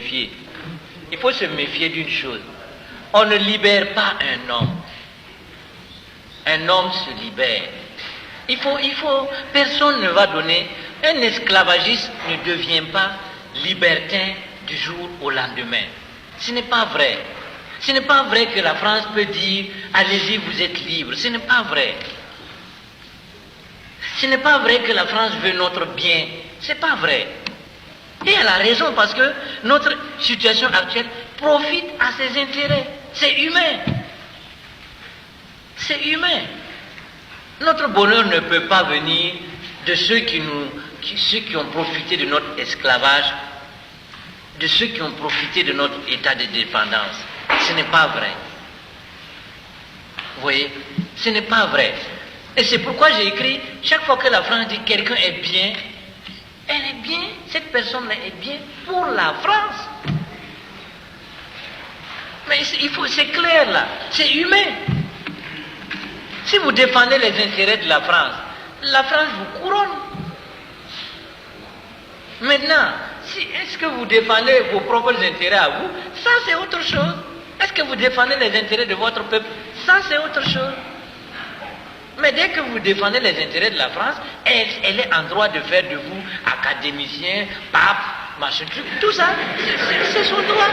méfier. Il faut se méfier d'une chose. On ne libère pas un homme. Un homme se libère. Personne ne va donner. Un esclavagiste ne devient pas libertin du jour au lendemain. Ce n'est pas vrai. Ce n'est pas vrai que la France peut dire allez-y, vous êtes libre. Ce n'est pas vrai. Ce n'est pas vrai que la France veut notre bien. Ce n'est pas vrai. Et elle a raison parce que notre situation actuelle profite à ses intérêts. C'est humain. C'est humain. Notre bonheur ne peut pas venir de ceux qui ont profité de notre esclavage, de ceux qui ont profité de notre état de dépendance. Ce n'est pas vrai. Vous voyez, ce n'est pas vrai. Et c'est pourquoi j'ai écrit, chaque fois que la France dit quelqu'un est bien, elle est bien, cette personne-là est bien pour la France. Mais c'est clair là, c'est humain. Si vous défendez les intérêts de la France vous couronne. Maintenant, est-ce que vous défendez vos propres intérêts à vous? Ça c'est autre chose. Est-ce que vous défendez les intérêts de votre peuple? Ça c'est autre chose. Mais dès que vous défendez les intérêts de la France, elle est en droit de faire de vous académicien, pape, machin truc, tout ça, c'est son droit.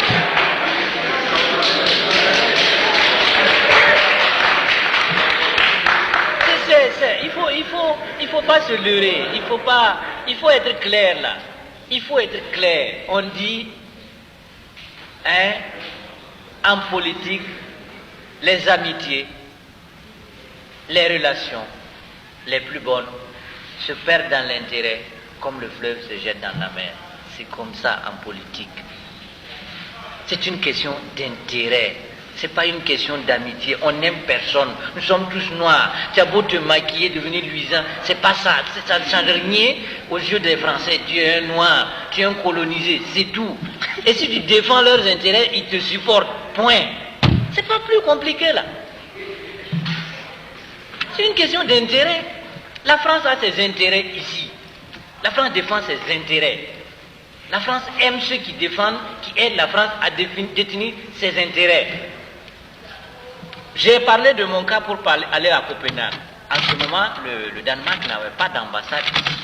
Il faut pas se leurrer, il faut être clair là. Il faut être clair. On dit, en politique, les amitiés, les relations les plus bonnes se perdent dans l'intérêt comme le fleuve se jette dans la mer. C'est comme ça en politique. C'est une question d'intérêt. C'est pas une question d'amitié. On n'aime personne. Nous sommes tous noirs. Tu as beau te maquiller, devenir luisant. C'est pas ça. Ça ne change rien aux yeux des Français. Tu es un noir. Tu es un colonisé. C'est tout. Et si tu défends leurs intérêts, ils te supportent. Point. C'est pas plus compliqué là. C'est une question d'intérêt. La France a ses intérêts ici. La France défend ses intérêts. La France aime ceux qui défendent, qui aident la France à détenir ses intérêts. J'ai parlé de mon cas pour aller à Copenhague. En ce moment, le Danemark n'avait pas d'ambassade ici.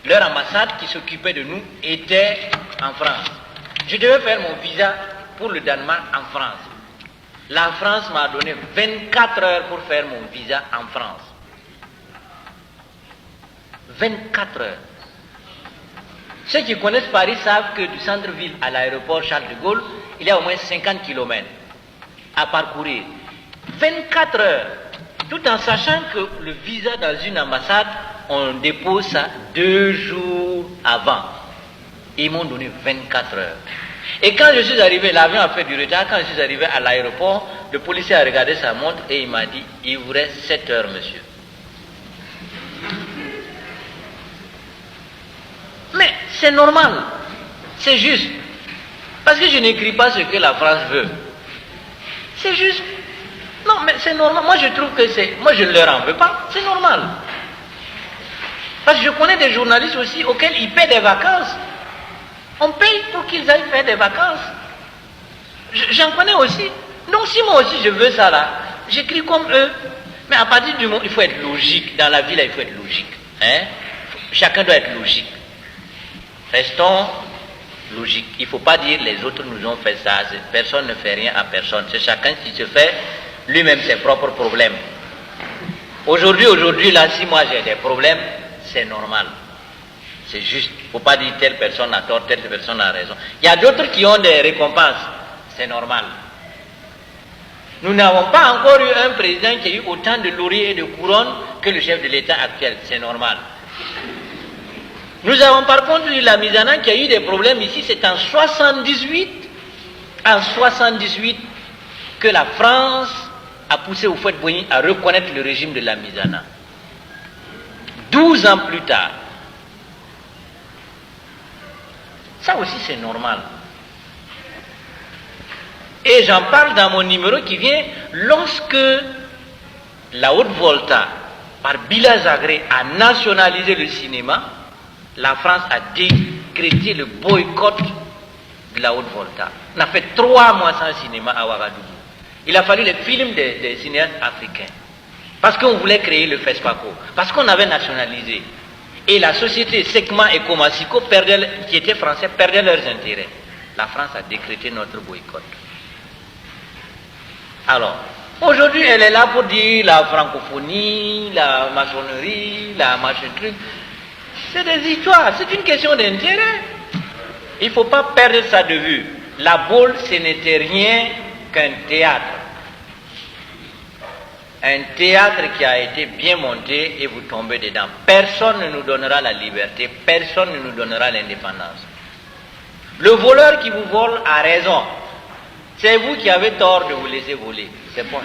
Leur ambassade qui s'occupait de nous était en France. Je devais faire mon visa pour le Danemark en France. La France m'a donné 24 heures pour faire mon visa en France. 24 heures. Ceux qui connaissent Paris savent que du centre-ville à l'aéroport Charles de Gaulle, il y a au moins 50 km à parcourir. 24 heures, tout en sachant que le visa dans une ambassade, on dépose ça 2 jours avant. Ils m'ont donné 24 heures. Et quand je suis arrivé, l'avion a fait du retard, quand je suis arrivé à l'aéroport, le policier a regardé sa montre et il m'a dit, il vous reste 7 heures, monsieur. Mais c'est normal, c'est juste. Parce que je n'écris pas ce que la France veut. C'est juste. Non, mais c'est normal. Moi, je trouve que c'est... Moi, je ne leur en veux pas. C'est normal. Parce que je connais des journalistes aussi auxquels ils paient des vacances. On paye pour qu'ils aillent faire des vacances. J'en connais aussi. Donc, si moi aussi je veux ça là, j'écris comme eux. Mais à partir du moment où il faut être logique, dans la vie là, il faut être logique. Hein? Chacun doit être logique. Restons logiques. Il ne faut pas dire les autres nous ont fait ça. Personne ne fait rien à personne. C'est chacun qui se fait lui-même ses propres problèmes. Aujourd'hui là, si moi j'ai des problèmes, c'est normal. C'est juste. Il ne faut pas dire telle personne a tort, telle personne a raison. Il y a d'autres qui ont des récompenses. C'est normal. Nous n'avons pas encore eu un président qui a eu autant de lauriers et de couronnes que le chef de l'État actuel. C'est normal. Nous avons par contre eu la Misana qui a eu des problèmes ici. C'est en 78 que la France a poussé Houphouët-Boigny à reconnaître le régime de la Misana. 12 ans plus tard. Ça aussi c'est normal. Et j'en parle dans mon numéro qui vient lorsque la Haute-Volta, par Bilha Zagré, a nationalisé le cinéma. La France a décrété le boycott de la Haute-Volta. On a fait 3 mois sans cinéma à Ouagadougou. Il a fallu les films des cinéastes africains. Parce qu'on voulait créer le FESPACO. Parce qu'on avait nationalisé. Et la société Secma et Comasiko, qui étaient français, perdaient leurs intérêts. La France a décrété notre boycott. Alors, aujourd'hui, elle est là pour dire la francophonie, la maçonnerie, la machin truc. C'est des histoires, c'est une question d'intérêt. Il ne faut pas perdre ça de vue. La boule, ce n'était rien qu'un théâtre. Un théâtre qui a été bien monté et vous tombez dedans. Personne ne nous donnera la liberté, personne ne nous donnera l'indépendance. Le voleur qui vous vole a raison. C'est vous qui avez tort de vous laisser voler. C'est bon.